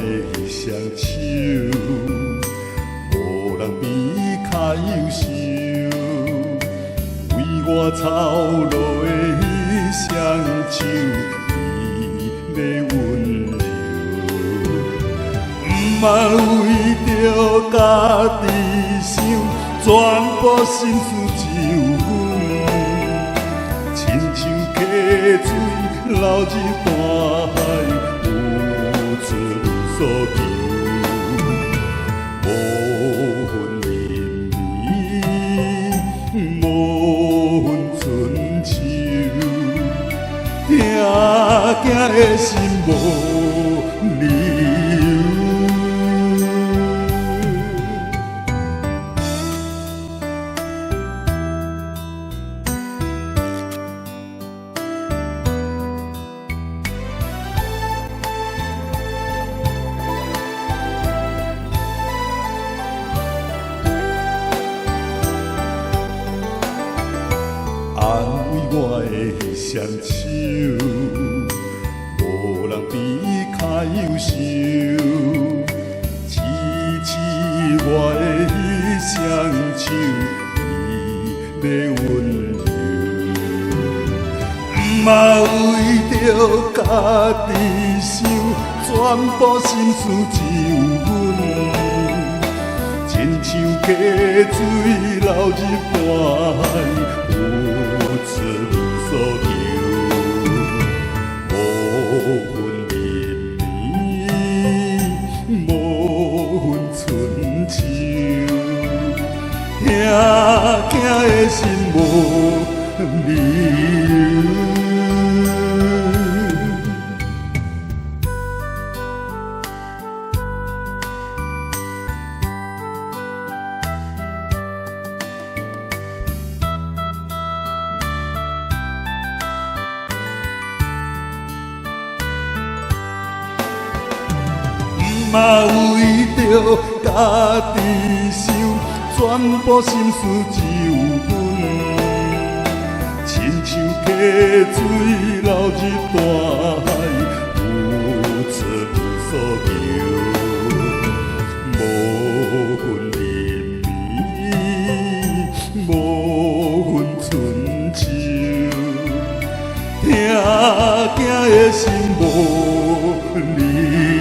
的双手，无人比较优秀，为我操劳的双手，你的温柔，不茫为着家己想，全部心思就阮，亲像溪水流入大海。无处所求，无份怜悯，无份春秋，听惊的心无理由。安慰我的双手，无人比较优秀，支持我的双手，你的温柔，不茫为着家己想，全部心思只有阮。亲像溪水流入大海，无处所求，无份怜悯，无份春秋，听惊的心无理由。嘛为着家己想，全部心思只有阮。亲像溪水流入大海，无处所求，无份怜悯，无份春秋，听惊的心无理由。